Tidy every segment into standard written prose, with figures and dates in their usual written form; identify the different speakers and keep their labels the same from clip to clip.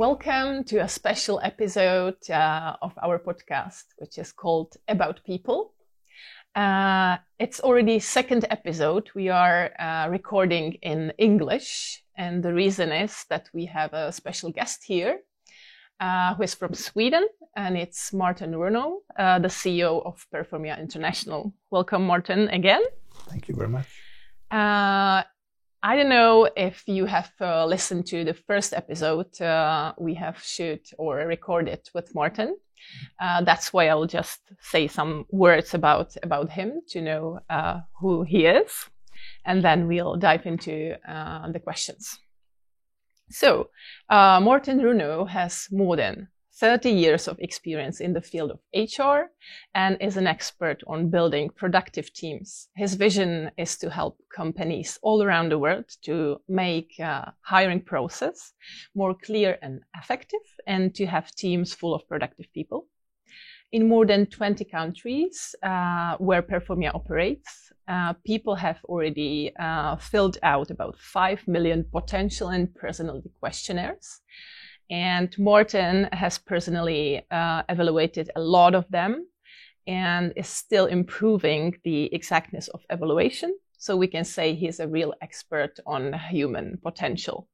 Speaker 1: Welcome to a special episode of our podcast, which is called About People. It's already second episode. We are recording in English, and the reason is that we have a special guest here who is from Sweden, and it's Mårten Runow, the CEO of Performia International. Welcome, Mårten, again.
Speaker 2: Thank you very much.
Speaker 1: I don't know if you have listened to the first episode we have shoot or recorded with Mårten. That's why I'll just say some words about him to know who he is, and then we'll dive into the questions. So, Mårten Runow has more than 30 years of experience in the field of HR and is an expert on building productive teams. His vision is to help companies all around the world to make hiring process more clear and effective, and to have teams full of productive people. In more than 20 countries where Performia operates, people have already filled out about 5 million potential and personality questionnaires. And Mårten has personally evaluated a lot of them and is still improving the exactness of evaluation. So we can say he's a real expert on human potential.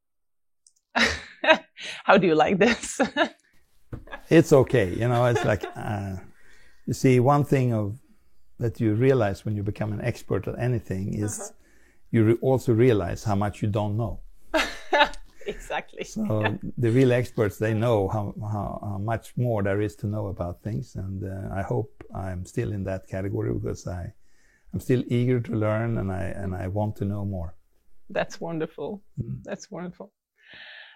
Speaker 1: How do you like this?
Speaker 2: It's okay. You know, it's like, you see, one thing that you realize when you become an expert at anything is you also realize how much you don't know.
Speaker 1: Exactly.
Speaker 2: So the real experts, they know how much more there is to know about things, and I hope I'm still in that category because I'm still eager to learn, and I want to know more.
Speaker 1: That's wonderful. That's wonderful.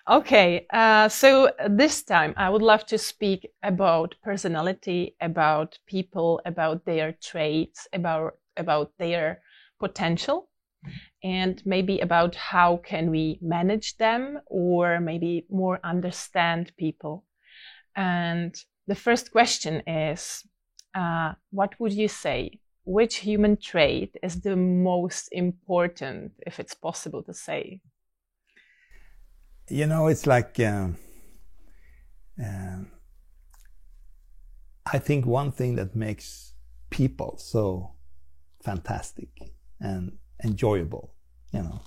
Speaker 1: Okay, so this time I would love to speak about personality, about people, about their traits, about their potential. And maybe about how can we manage them, or maybe more understand people. And the first question is, what would you say? Which human trait is the most important, if it's possible to say?
Speaker 2: You know, it's like, I think one thing that makes people so fantastic and enjoyable, you know,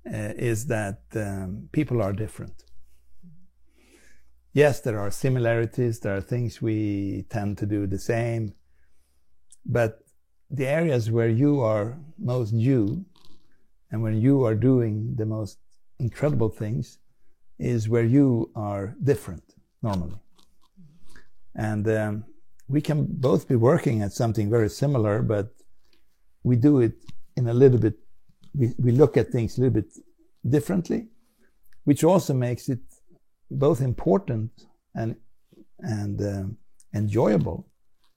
Speaker 2: is that people are different. Yes, there are similarities, there are things we tend to do the same, but the areas where you are most you and when you are doing the most incredible things is where you are different normally. And we can both be working at something very similar, but we do it in a little bit, we look at things a little bit differently, which also makes it both important and enjoyable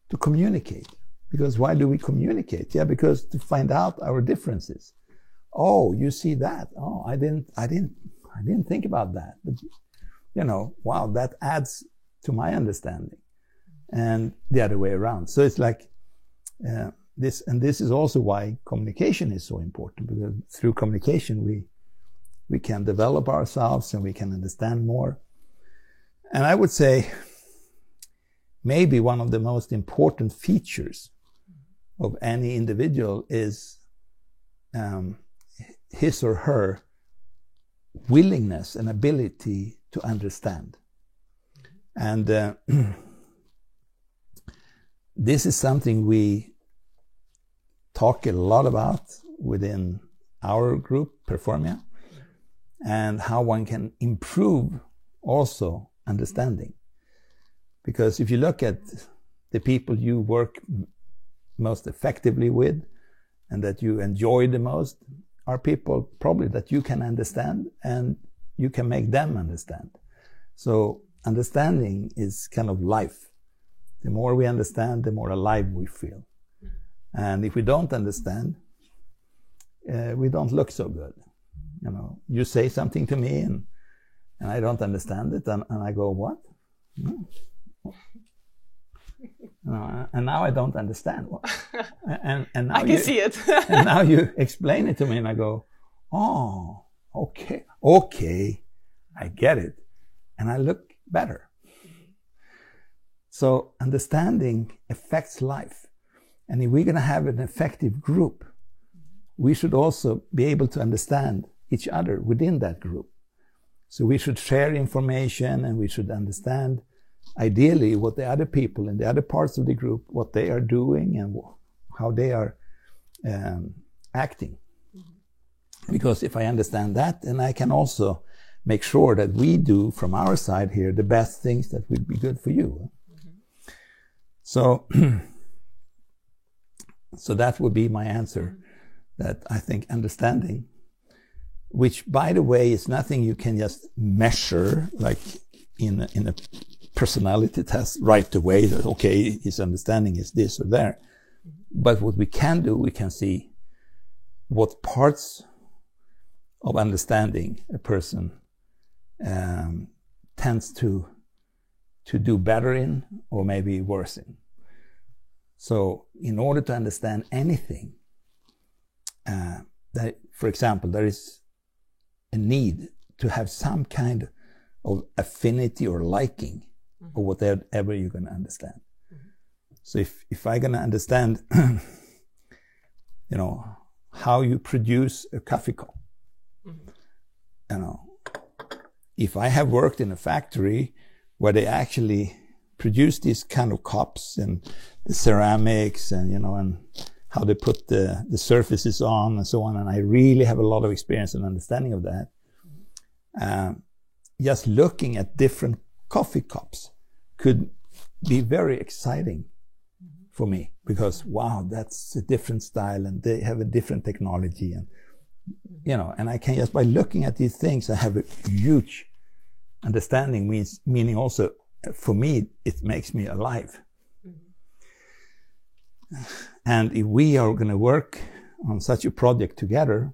Speaker 2: to communicate. Because why do we communicate? Yeah, because to find out our differences. Oh, you see that? Oh, I didn't think about that. But you know, wow, that adds to my understanding, and the other way around. So it's like. This is also why communication is so important, because through communication we can develop ourselves and we can understand more. And I would say maybe one of the most important features of any individual is his or her willingness and ability to understand. And this is something we talk a lot about within our group, Performia, and how one can improve also understanding. Because if you look at the people you work most effectively with and that you enjoy the most, are people probably that you can understand and you can make them understand. So understanding is kind of life. The more we understand, the more alive we feel. And if we don't understand, we don't look so good. You know, you say something to me and I don't understand it, and I go, what? And now I don't understand. And now
Speaker 1: I can see it.
Speaker 2: And now you explain it to me, and I go, oh, okay, I get it. and I look better. So understanding affects life. And if we're going to have an effective group, we should also be able to understand each other within that group. So we should share information, and we should understand ideally what the other people in the other parts of the group, what they are doing and how they are acting. Because if I understand that, then I can also make sure that we do from our side here the best things that would be good for you. So, so that would be my answer, that I think understanding, which by the way is nothing you can just measure like in a personality test right away, that okay, his understanding is this or there. But what we can do, we can see what parts of understanding a person tends to do better in, or maybe worse in. So in order to understand anything, that, for example, there is a need to have some kind of affinity or liking or whatever you're going to understand. So if I'm going to understand, you know, how you produce a coffee cup, you know, if I have worked in a factory where they actually produce these kind of cups and the ceramics and, you know, and how they put the surfaces on and so on, and I really have a lot of experience and understanding of that. Just looking at different coffee cups could be very exciting for me, because wow, that's a different style and they have a different technology, and you know, and I can just by looking at these things I have a huge understanding, meaning also for me it makes me alive. And if we are going to work on such a project together,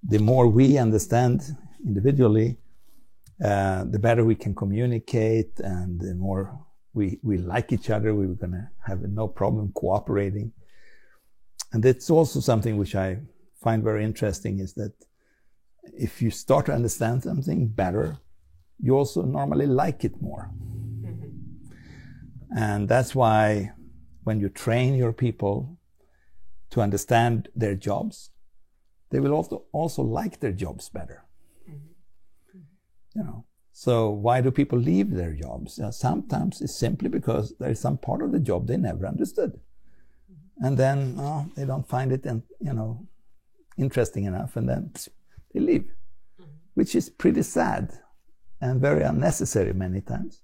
Speaker 2: the more we understand individually, the better we can communicate, and the more we like each other, we're going to have no problem cooperating. And it's also something which I find very interesting, is that if you start to understand something better, you also normally like it more. And that's why when you train your people to understand their jobs, they will also like their jobs better. You know, so why do people leave their jobs? Sometimes it's simply because there is some part of the job they never understood, and then they don't find it, and you know, interesting enough, and then they leave, which is pretty sad and very unnecessary many times.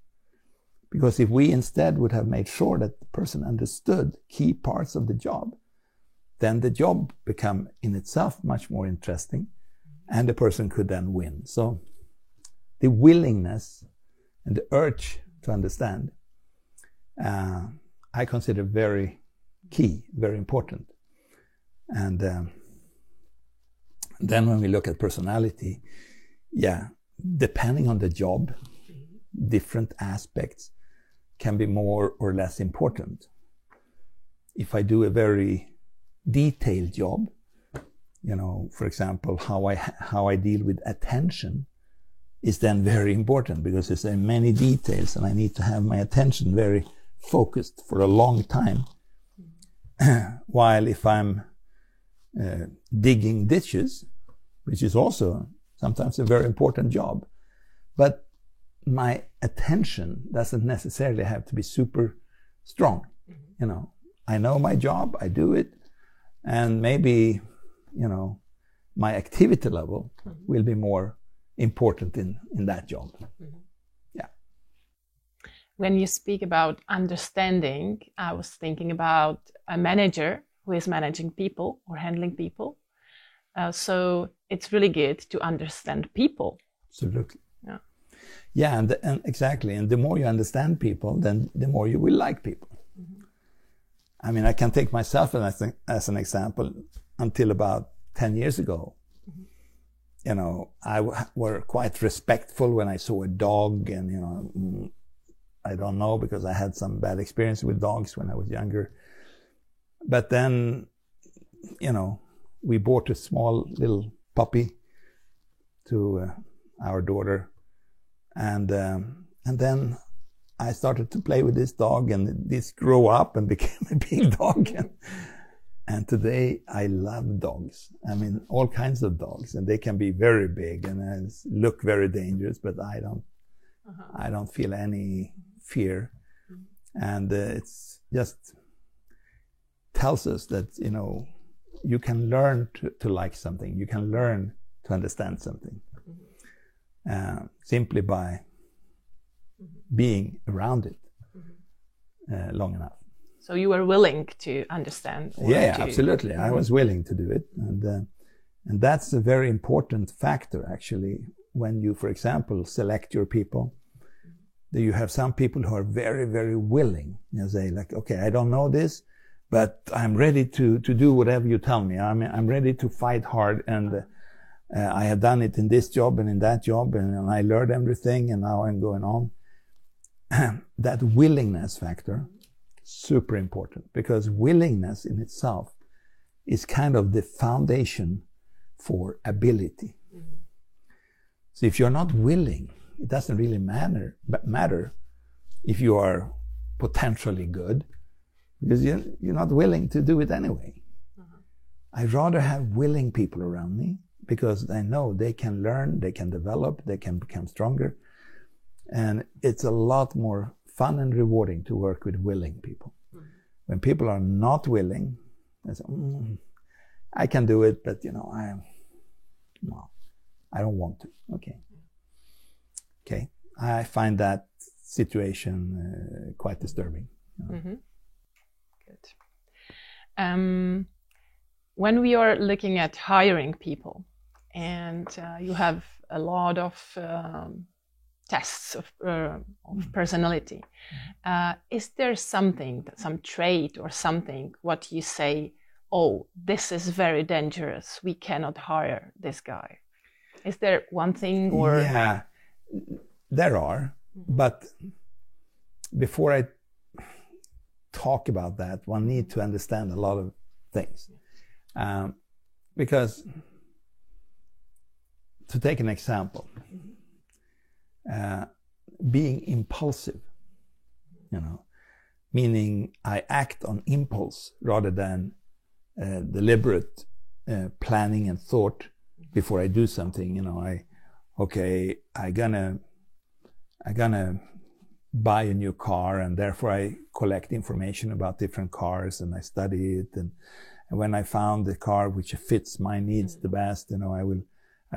Speaker 2: Because if we instead would have made sure that the person understood key parts of the job, then the job become in itself much more interesting, and the person could then win. So the willingness and the urge to understand, I consider very key, very important. And then when we look at personality, yeah, depending on the job, different aspects can be more or less important. If I do a very detailed job, you know, for example, how I deal with attention is then very important, because there's many details and I need to have my attention very focused for a long time. While if I'm digging ditches, which is also sometimes a very important job, but my attention doesn't necessarily have to be super strong. You know, I know my job, I do it, and maybe, you know, my activity level will be more important in that job. Yeah.
Speaker 1: When you speak about understanding, I was thinking about a manager who is managing people or handling people. So it's really good to understand people.
Speaker 2: Absolutely. Yeah. Yeah, and exactly. And the more you understand people, then the more you will like people. I mean, I can take myself as an example. Until about 10 years ago, you know, I were quite respectful when I saw a dog, and, you know, I don't know, because I had some bad experience with dogs when I was younger. But then, you know, we bought a small little puppy to our daughter, And then I started to play with this dog, and this grew up and became a big dog. And today I love dogs. I mean, all kinds of dogs, and they can be very big and look very dangerous, but I don't feel any fear. And it's just tells us that, you know, you can learn to like something. You can learn to understand something simply by being around it long enough.
Speaker 1: So you were willing to understand?
Speaker 2: Yeah, absolutely. I was willing to do it. And that's a very important factor, actually, when you, for example, select your people. You have some people who are very, very willing. You say, like, okay, I don't know this, but I'm ready to do whatever you tell me. I'm ready to fight hard, and I have done it in this job and in that job, and I learned everything, and now I'm going on. That willingness factor, super important, because willingness in itself is kind of the foundation for ability. So if you're not willing, it doesn't really matter if you are potentially good, because you're not willing to do it anyway. I'd rather have willing people around me, because I know they can learn, they can develop, they can become stronger. And it's a lot more fun and rewarding to work with willing people. When people are not willing, they say, I can do it, but, you know, I don't want to. Okay. I find that situation quite disturbing.
Speaker 1: Good. When we are looking at hiring people, and you have a lot of tests of personality, is there something, some trait or something, what you say, oh, this is very dangerous, we cannot hire this guy? Is there one thing? Or
Speaker 2: yeah, there are, but before I talk about that, one needs to understand a lot of things, because to take an example, being impulsive, you know, meaning I act on impulse rather than deliberate planning and thought before I do something. You know, I'm gonna buy a new car, and therefore I collect information about different cars and I study it, and when I found the car which fits my needs the best, you know, I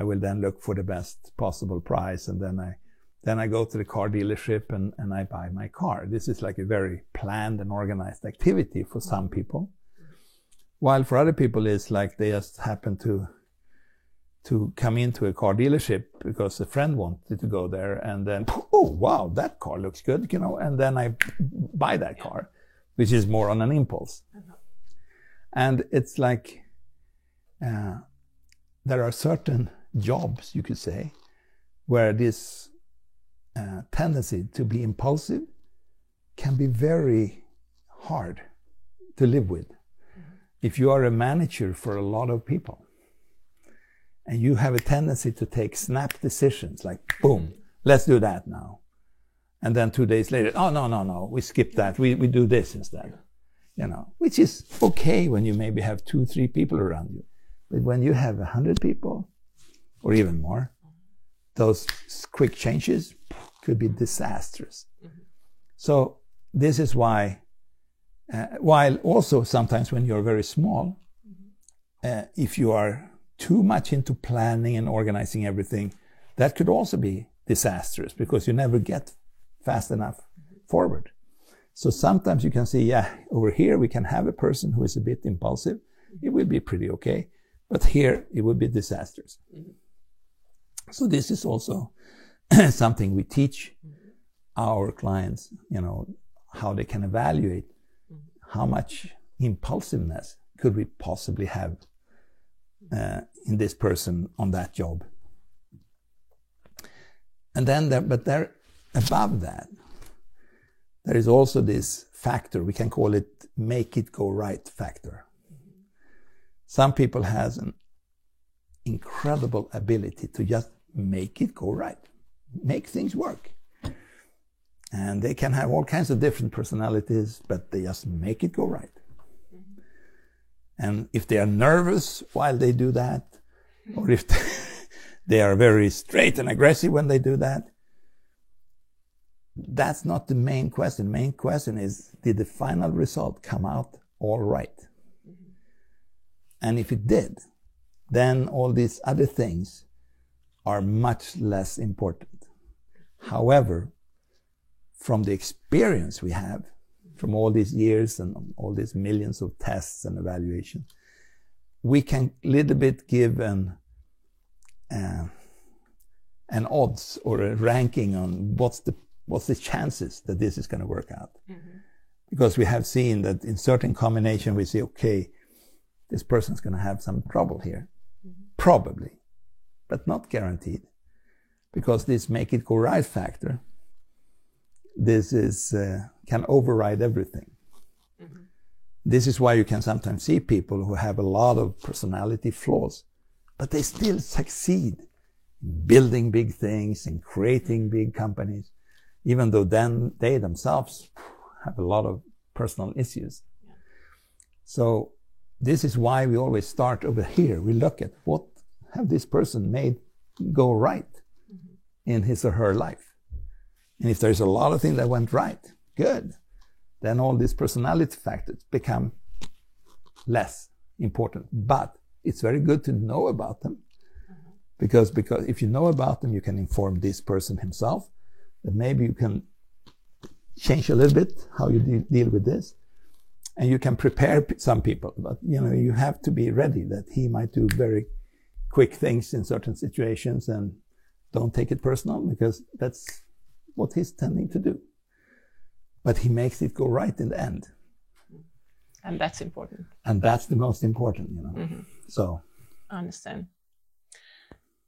Speaker 2: will then look for the best possible price, and then I go to the car dealership and I buy my car. This is like a very planned and organized activity for some people, while for other people it's like they just happen to come into a car dealership because a friend wanted to go there, and then, oh wow, that car looks good, you know, and then I buy that car, which is more on an impulse. And it's like there are certain jobs, you could say, where this tendency to be impulsive can be very hard to live with. If you are a manager for a lot of people and you have a tendency to take snap decisions, like boom, let's do that now, and then 2 days later, oh no, we skip that, we do this instead, you know, which is okay when you maybe have 2-3 people around you, but when you have 100 people or even more, those quick changes could be disastrous. So this is why, while also sometimes when you're very small, if you are too much into planning and organizing everything, that could also be disastrous because you never get fast enough forward. So sometimes you can see, yeah, over here we can have a person who is a bit impulsive. It will be pretty okay. But here it would be disastrous. So this is also something we teach our clients, you know, how they can evaluate how much impulsiveness could we possibly have in this person on that job. And then there above that, there is also this factor, we can call it make it go right factor. Some people has an incredible ability to just make it go right. make things work. And they can have all kinds of different personalities, but they just make it go right. And if they are nervous while they do that, or if they are very straight and aggressive when they do that, that's not the main question. The main question is, did the final result come out all right? And if it did, then all these other things are much less important. However, from the experience we have, from all these years and all these millions of tests and evaluation, we can little bit give an odds or a ranking on what's the chances that this is going to work out. Because we have seen that in certain combination we say, okay, this person's going to have some trouble here. Probably, but not guaranteed. Because this make it go right factor, this is can override everything. This is why you can sometimes see people who have a lot of personality flaws, but they still succeed in building big things and creating big companies, even though then they themselves have a lot of personal issues. So this is why we always start over here. We look at what have this person made go right in his or her life. And if there's a lot of things that went right, good. Then all these personality factors become less important. But it's very good to know about them. Because if you know about them, you can inform this person himself that maybe you can change a little bit how you deal with this. And you can prepare some people, but you have to be ready that he might do very quick things in certain situations, and don't take it personal, because that's what he's tending to do. But he makes it go right in the end.
Speaker 1: And that's important.
Speaker 2: And that's the most important, So.
Speaker 1: I understand.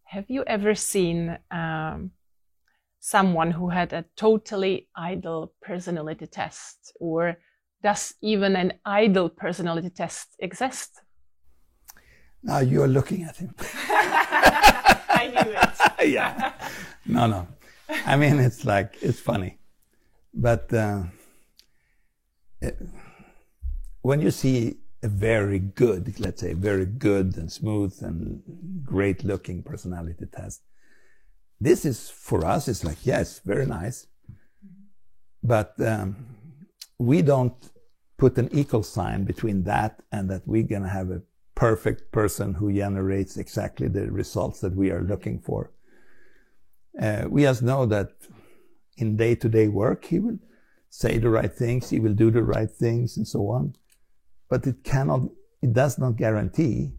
Speaker 1: Have you ever seen someone who had a totally idle personality test, or does even an idle personality test exist?
Speaker 2: Now you're looking at him.
Speaker 1: I knew it.
Speaker 2: Yeah. No. I mean, it's funny. But when you see a very good, let's say, very good and smooth and great looking personality test, this is, for us, it's like, yes, very nice. But we don't put an equal sign between that and that we're going to have a perfect person who generates exactly the results that we are looking for. We just know that in day-to-day work, he will say the right things, he will do the right things, and so on. But it does not guarantee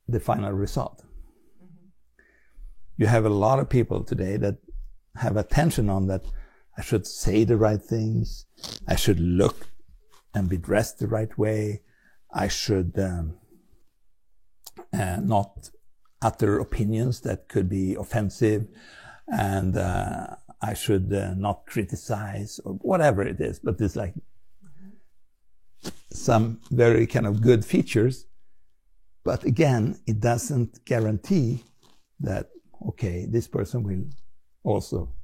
Speaker 2: the final result. You have a lot of people today that have attention on that. I should say the right things. I should look and be dressed the right way. I should not utter opinions that could be offensive, and I should not criticize, or whatever it is. But it's like some very kind of good features. But again, it doesn't guarantee that, okay, this person will also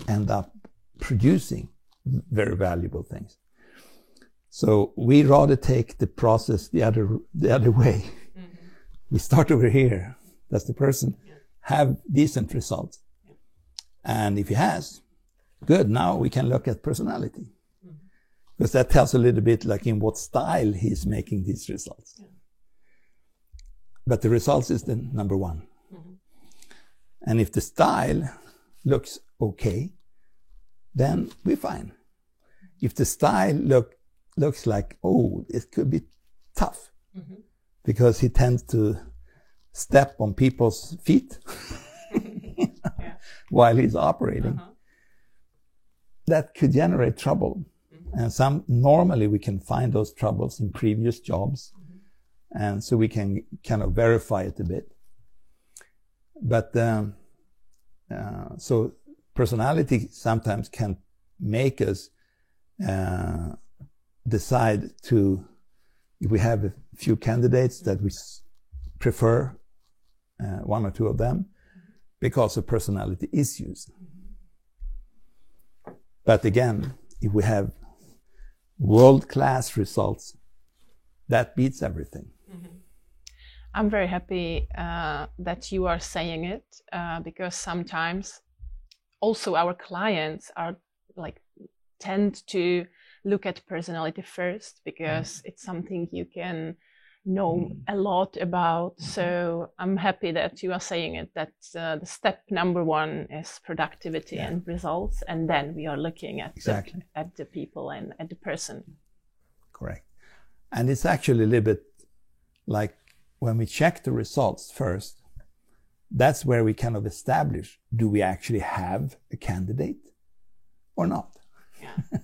Speaker 2: end up producing very valuable things. So we rather take the process the other way. We start over here. Does the person have decent results? And if he has, good, now we can look at personality. Because that tells a little bit like in what style he's making these results. But the results is the number one. And if the style looks okay, then we're fine. If the style looks like, oh, it could be tough, because he tends to step on people's feet while he's operating, that could generate trouble. And normally we can find those troubles in previous jobs. And so we can kind of verify it a bit. But so personality sometimes can make us decide to, if we have a few candidates that we prefer, one or two of them, because of personality issues. But again, if we have world-class results, that beats everything.
Speaker 1: I'm very happy that you are saying it, because sometimes also our clients are like tend to look at personality first, because it's something you can know a lot about. So I'm happy that you are saying it, that the step number one is productivity and results, and then we are looking at the people and at the person.
Speaker 2: Correct. And it's actually a little bit like when we check the results first, that's where we kind of establish, do we actually have a candidate or not? Yeah.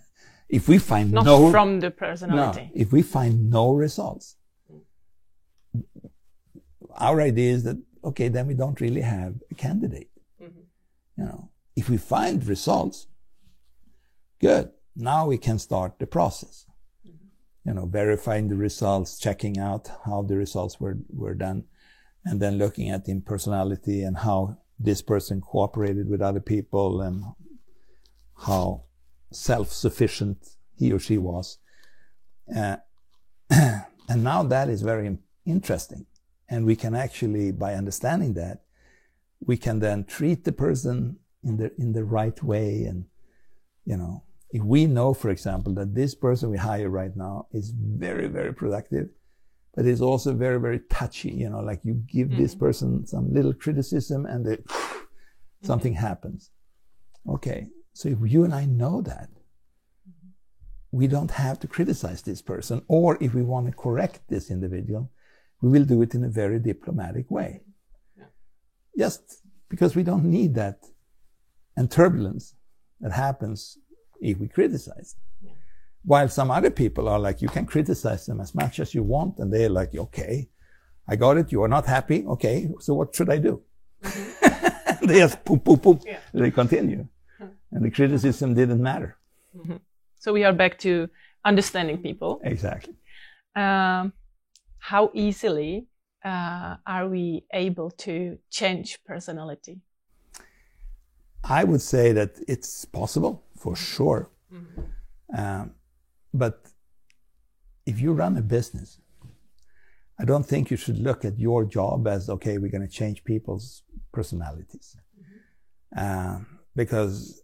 Speaker 2: If we find
Speaker 1: not from the personality.
Speaker 2: If we find no results, our idea is that, okay, then we don't really have a candidate. You know, if we find results, good. Now we can start the process. You know, verifying the results, checking out how the results were done, and then looking at the personality and how this person cooperated with other people and how self-sufficient he or she was. And now that is very interesting. And we can actually, by understanding that, we can then treat the person in the right way. And, you know, if we know, for example, that this person we hire right now is very, very productive, but is also very, very touchy, you know, like you give this person some little criticism and something happens. Okay. So if you and I know that, we don't have to criticize this person, or if we want to correct this individual, we will do it in a very diplomatic way. Yeah. Just because we don't need that and turbulence that happens if we criticize. Yeah. While some other people are like, you can criticize them as much as you want, and they're like, okay, I got it, you are not happy, okay, so what should I do? They just poop, poop, poop, they continue. And the criticism didn't matter.
Speaker 1: So we are back to understanding people.
Speaker 2: Exactly.
Speaker 1: How easily are we able to change personality?
Speaker 2: I would say that it's possible, for sure. But if you run a business, I don't think you should look at your job as, okay, we're going to change people's personalities. Because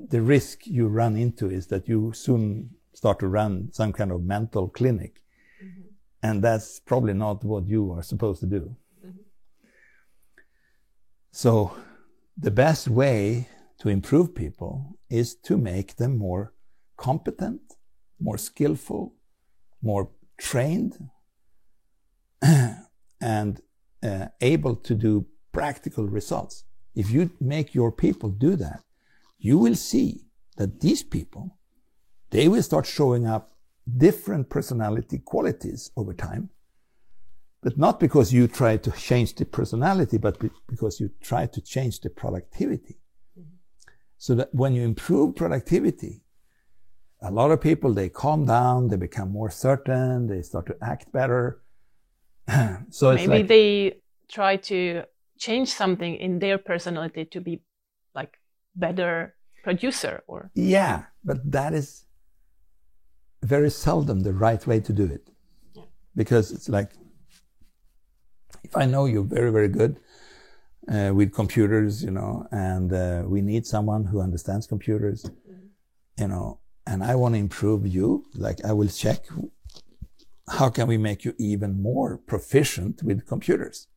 Speaker 2: the risk you run into is that you soon start to run some kind of mental clinic. And that's probably not what you are supposed to do. So the best way to improve people is to make them more competent, more skillful, more trained, and able to do practical results. If you make your people do that, you will see that these people, they will start showing up different personality qualities over time, but not because you try to change the personality, but because you try to change the productivity. So that when you improve productivity, a lot of people, they calm down, they become more certain, they start to act better. So it's
Speaker 1: maybe they try to change something in their personality to be like better producer, or
Speaker 2: yeah, but that is very seldom the right way to do it. Because it's like, if I know you're very, very good with computers, you know, and we need someone who understands computers, you know, and I want to improve you, like I will check, how can we make you even more proficient with computers?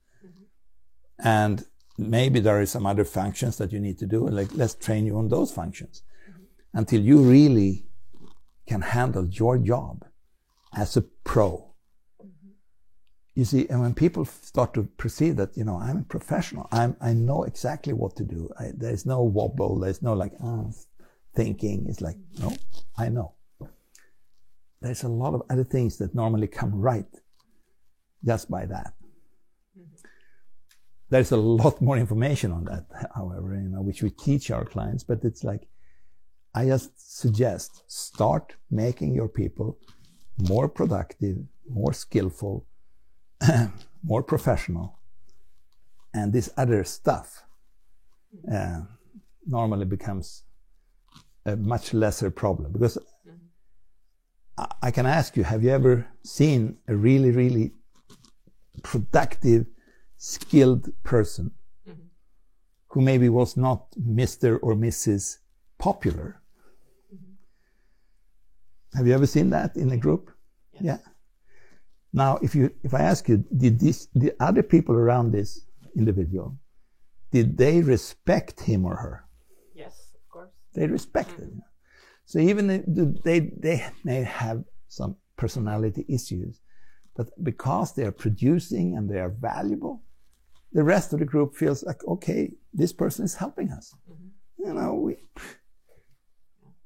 Speaker 2: And maybe there are some other functions that you need to do, and like, let's train you on those functions until you really can handle your job as a pro. You see, and when people start to perceive that, you know, I'm a professional, I know exactly what to do. There's no wobble, there's no like thinking. It's like, no, I know. There's a lot of other things that normally come right just by that. There's a lot more information on that, however, you know, which we teach our clients, but it's like, I just suggest, start making your people more productive, more skillful, more professional, and this other stuff normally becomes a much lesser problem. Because I can ask you, have you ever seen a really, really productive, skilled person who maybe was not Mr. or Mrs. Popular? Have you ever seen that in a group?
Speaker 1: Yes.
Speaker 2: Yeah. Now, if I ask you, the other people around this individual, did they respect him or her?
Speaker 1: Yes, of course.
Speaker 2: They respected him. So even if they may have some personality issues, but because they are producing and they are valuable, the rest of the group feels like, okay, this person is helping us. You know,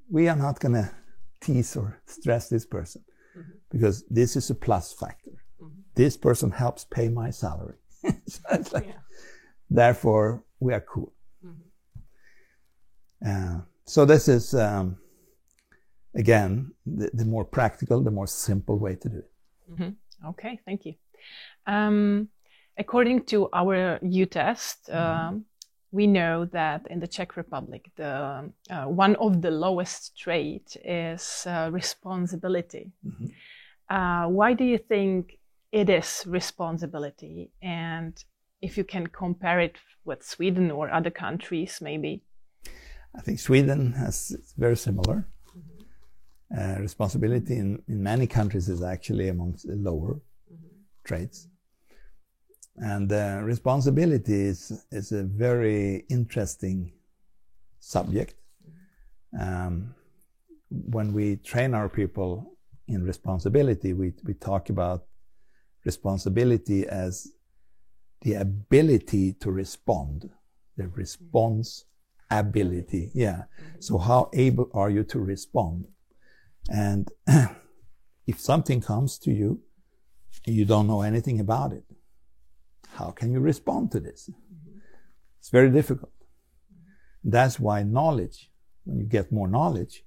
Speaker 2: we are not going to tease or stress this person because this is a plus factor. This person helps pay my salary. So it's like, therefore, we are cool. So this is, again, the more practical, the more simple way to do it.
Speaker 1: Okay, thank you. According to our U-test, we know that in the Czech Republic, the one of the lowest traits is responsibility. Why do you think it is responsibility? And if you can compare it with Sweden or other countries, maybe?
Speaker 2: I think Sweden has very similar. Responsibility in many countries is actually amongst the lower traits. And responsibility is a very interesting subject. When we train our people in responsibility, we talk about responsibility as the ability to respond, the response ability. Yeah. So how able are you to respond? And if something comes to you and you don't know anything about it, how can you respond to this? It's very difficult. That's why knowledge, when you get more knowledge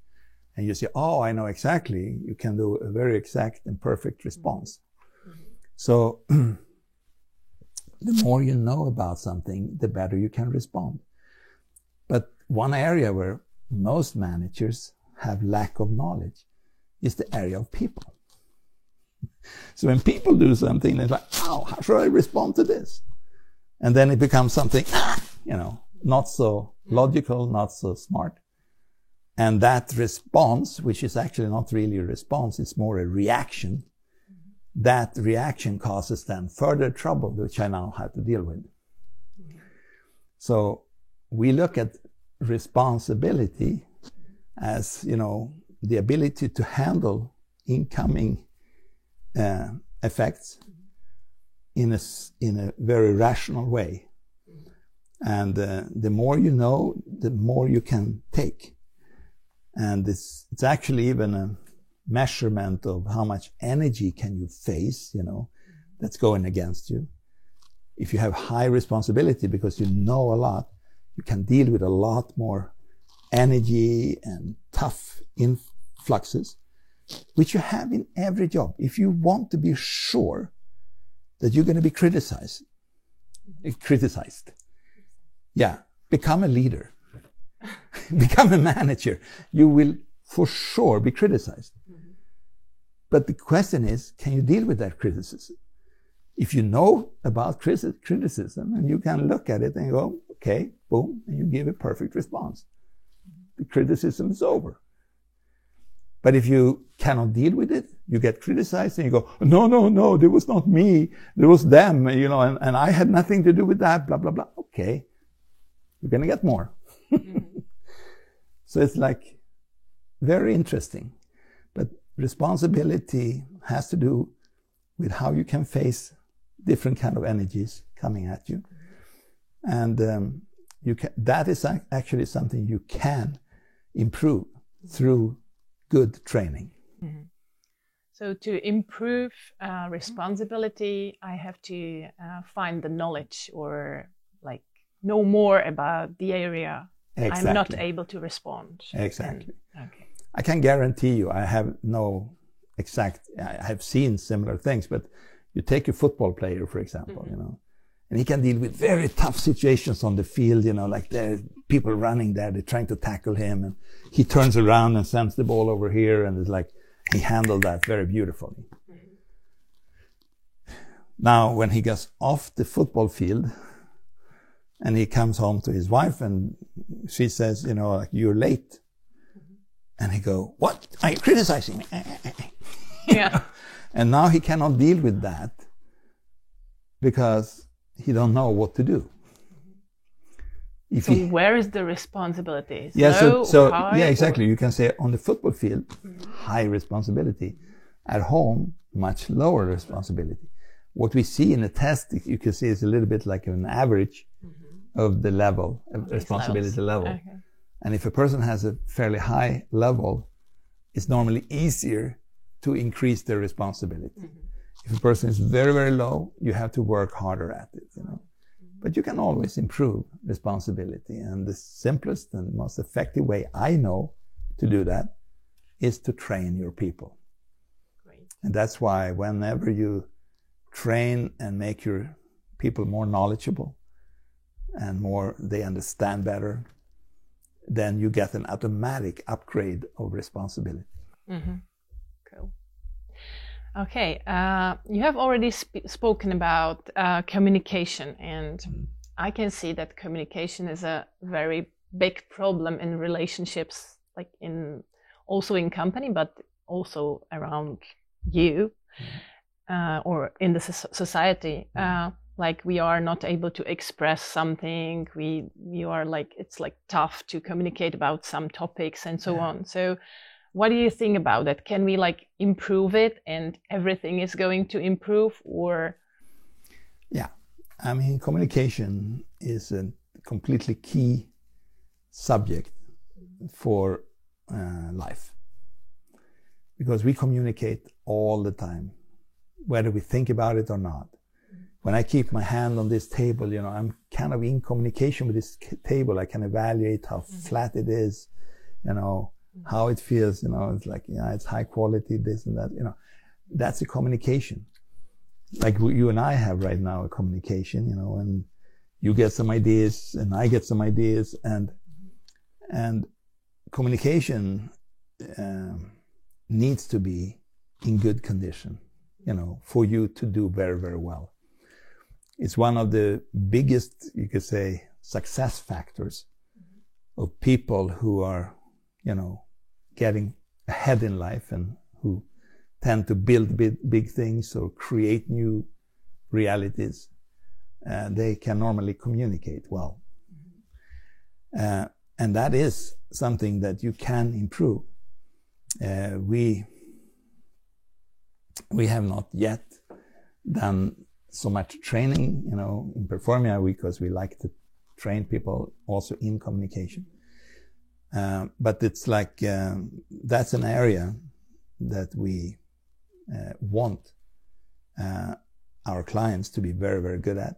Speaker 2: and you say, oh, I know exactly, you can do a very exact and perfect response. So the more you know about something, the better you can respond. But one area where most managers have lack of knowledge is the area of people. So when people do something, it's like, oh, how should I respond to this? And then it becomes something, not so logical, not so smart. And that response, which is actually not really a response, it's more a reaction. That reaction causes then further trouble, which I now have to deal with. So we look at responsibility as, the ability to handle incoming effects in a very rational way. And the more you know, the more you can take. And it's actually even a measurement of how much energy can you face, that's going against you. If you have high responsibility because you know a lot, you can deal with a lot more energy and tough influxes, which you have in every job. If you want to be sure that you're going to be criticized, become a leader, become a manager. You will for sure be criticized. But the question is, can you deal with that criticism? If you know about criticism and you can look at it and go, okay, boom, and you give a perfect response. The criticism is over. But if you cannot deal with it, you get criticized and you go, no, it was not me, it was them, and I had nothing to do with that, blah, blah, blah. Okay, you're going to get more. So it's like very interesting. But responsibility has to do with how you can face different kind of energies coming at you. And that is actually something you can improve through good training.
Speaker 1: So to improve responsibility, I have to find the knowledge or know more about the area I'm not able to respond.
Speaker 2: Exactly.
Speaker 1: Okay.
Speaker 2: I can guarantee you, I have no exact, I have seen similar things, but you take a football player, for example, And he can deal with very tough situations on the field, like there are people running there, they're trying to tackle him, and he turns around and sends the ball over here, and it's like he handled that very beautifully. Now, when he gets off the football field and he comes home to his wife and she says, like, you're late. And he go, what? Are you criticizing me?
Speaker 1: Yeah.
Speaker 2: And now he cannot deal with that because he don't know what to do.
Speaker 1: Where is the responsibility?
Speaker 2: Yeah,
Speaker 1: high,
Speaker 2: yeah, exactly. You can say on the football field, high responsibility. At home, much lower responsibility. What we see in a test, you can see, is a little bit like an average of the level, responsibility level. Okay. And if a person has a fairly high level, it's normally easier to increase their responsibility. If a person is very, very low, you have to work harder at it, But you can always improve responsibility. And the simplest and most effective way I know to do that is to train your people. Great. And that's why whenever you train and make your people more knowledgeable and more they understand better, then you get an automatic upgrade of responsibility.
Speaker 1: Cool. Okay, you have already spoken about communication, and I can see that communication is a very big problem in relationships, like also in company, but also around you. Or in the society, like we are not able to express something. We are like, it's like tough to communicate about some topics and so on. So what do you think about that? Can we like improve it and everything is going to improve, or?
Speaker 2: Yeah, I mean, communication is a completely key subject for life, because we communicate all the time, whether we think about it or not. When I keep my hand on this table, I'm kind of in communication with this table. I can evaluate how flat it is, how it feels, it's like, it's high quality, this and that, that's a communication. Like you and I have right now a communication, and you get some ideas and I get some ideas, and communication needs to be in good condition, for you to do very, very well. It's one of the biggest, you could say, success factors of people who are, getting ahead in life and who tend to build big things or create new realities. They can normally communicate well. And that is something that you can improve. We have not yet done so much training, in Performia, because we like to train people also in communication. But it's like, that's an area that we want our clients to be very, very good at.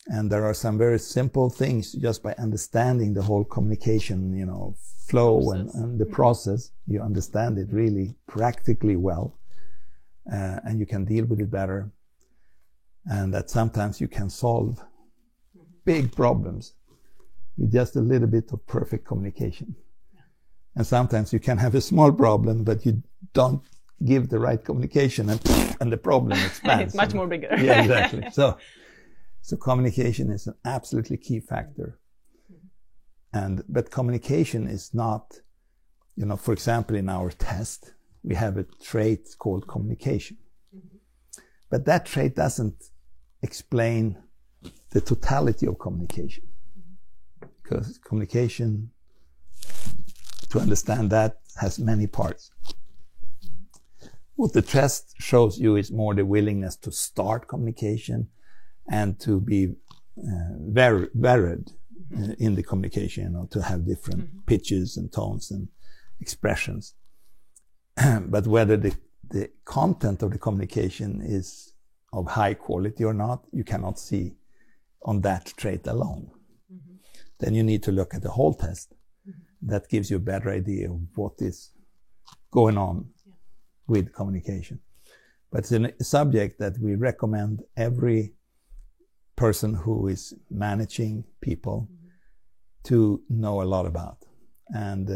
Speaker 2: And there are some very simple things just by understanding the whole communication, flow and the process. You understand it really practically well, and you can deal with it better. And that sometimes you can solve big problems with just a little bit of perfect communication. And sometimes you can have a small problem, but you don't give the right communication, and the problem expands.
Speaker 1: It's much more bigger.
Speaker 2: Yeah, exactly. So communication is an absolutely key factor. But communication is not, for example, in our test, we have a trait called communication. But that trait doesn't explain the totality of communication. Because communication, to understand that, has many parts. What the test shows you is more the willingness to start communication and to be varied in the communication, to have different pitches and tones and expressions. But whether the content of the communication is of high quality or not, you cannot see on that trait alone. Then you need to look at the whole test. That gives you a better idea of what is going on with communication. But it's a subject that we recommend every person who is managing people to know a lot about. And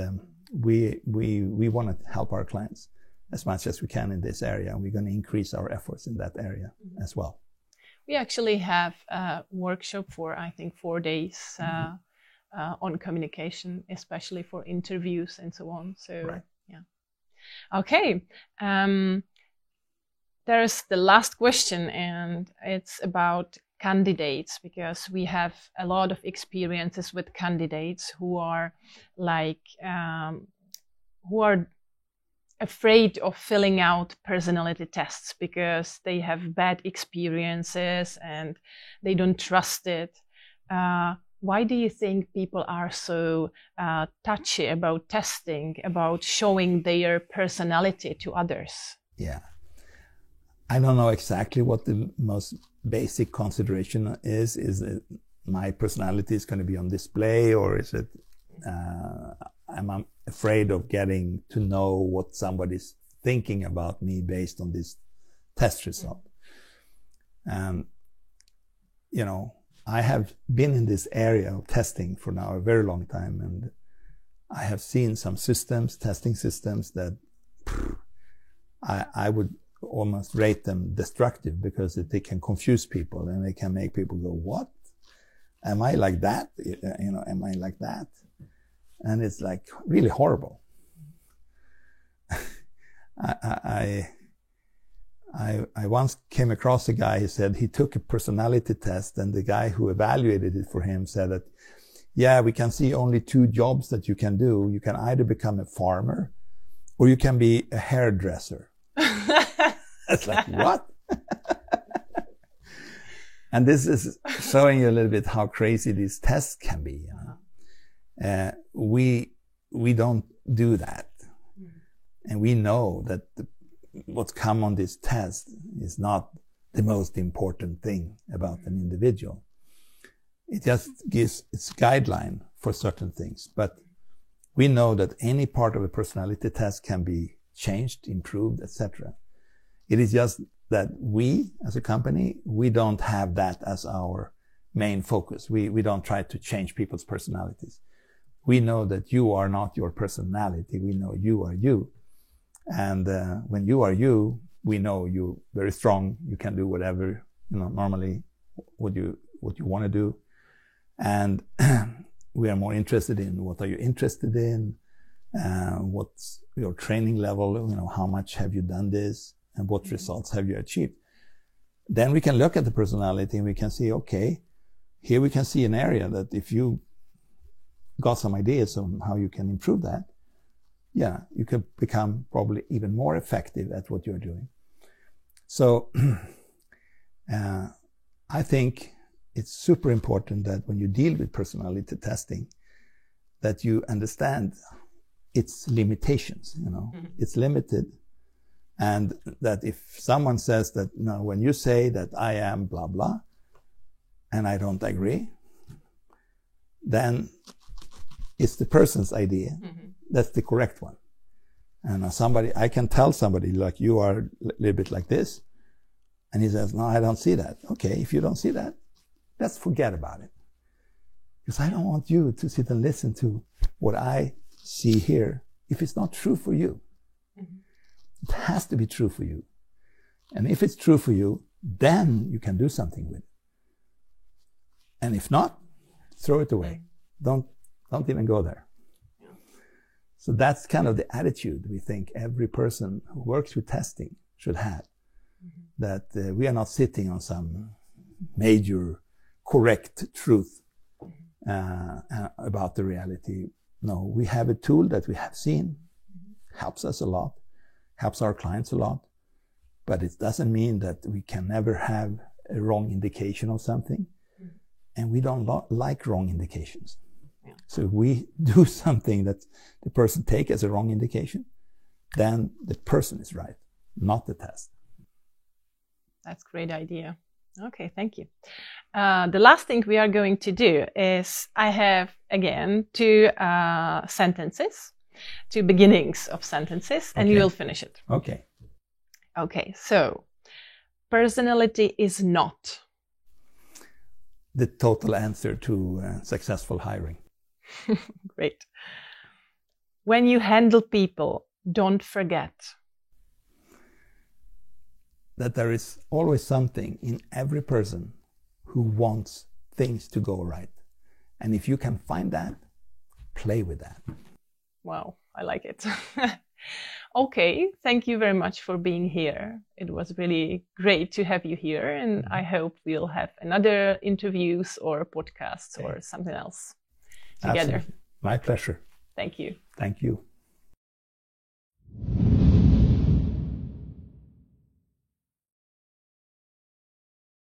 Speaker 2: we want to help our clients as much as we can in this area. And we're going to increase our efforts in that area as well.
Speaker 1: We actually have a workshop for, I think, 4 days on communication, especially for interviews and so on. So,
Speaker 2: right.
Speaker 1: Yeah. Okay. There's the last question, and it's about candidates, because we have a lot of experiences with candidates who are like, who are afraid of filling out personality tests because they have bad experiences and they don't trust it. Why do you think people are so touchy about testing, about showing their personality to others?
Speaker 2: Yeah. I don't know exactly what the most basic consideration is. Is it my personality is going to be on display, or is it I'm afraid of getting to know what somebody's thinking about me based on this test result? And, you know, I have been in this area of testing for now a very long time, and I have seen some systems, testing systems, that I would almost rate them destructive, because they can confuse people and they can make people go, what? Am I like that? You know, am I like that? And it's like really horrible. I once came across a guy who said he took a personality test, and the guy who evaluated it for him said that, yeah, we can see only 2 jobs that you can do. You can either become a farmer or you can be a hairdresser. It's like, what? And this is showing you a little bit how crazy these tests can be. You know? We don't do that. And we know that what's come on this test is not the most important thing about an individual. It just gives its guideline for certain things. But we know that any part of a personality test can be changed, improved, etc. It is just that we, as a company, we don't have that as our main focus. We don't try to change people's personalities. We know that you are not your personality. We know you are you. And when you are you, we know you're very strong. You can do whatever, you know, normally what you want to do. And we are more interested in what are you interested in, what's your training level, you know, how much have you done this, and what results have you achieved. Then we can look at the personality and we can see, okay, here we can see an area that if you got some ideas on how you can improve that, yeah, you can become probably even more effective at what you're doing. So I think it's super important that when you deal with personality testing, that you understand its limitations, you know, it's limited. And that if someone says that, no, when you say that I am blah, blah, and I don't agree, then it's the person's idea. That's the correct one. And I can tell somebody, like, you are a little bit like this. And he says, no, I don't see that. Okay, if you don't see that, let's forget about it. Because I don't want you to sit and listen to what I see here if it's not true for you. It has to be true for you. And if it's true for you, then you can do something with it. And if not, throw it away. Don't even go there. So that's kind of the attitude we think every person who works with testing should have. That we are not sitting on some major correct truth about the reality. No, we have a tool that we have seen, helps us a lot, helps our clients a lot, but it doesn't mean that we can never have a wrong indication of something. And we don't like wrong indications. So if we do something that the person take as a wrong indication, then the person is right, not the test.
Speaker 1: That's a great idea. Okay, thank you. The last thing we are going to do is I have, again, 2 sentences, 2 beginnings of sentences, and you will finish it.
Speaker 2: Okay.
Speaker 1: Okay, so personality is not.
Speaker 2: the total answer to successful hiring.
Speaker 1: Great. When you handle people, don't forget
Speaker 2: that there is always something in every person who wants things to go right. And if you can find that, play with that.
Speaker 1: Wow, I like it. Okay, thank you very much for being here. It was really great to have you here, and I hope we'll have another interviews or podcasts or something else together.
Speaker 2: Absolutely. My pleasure.
Speaker 1: Thank you.
Speaker 2: Thank you.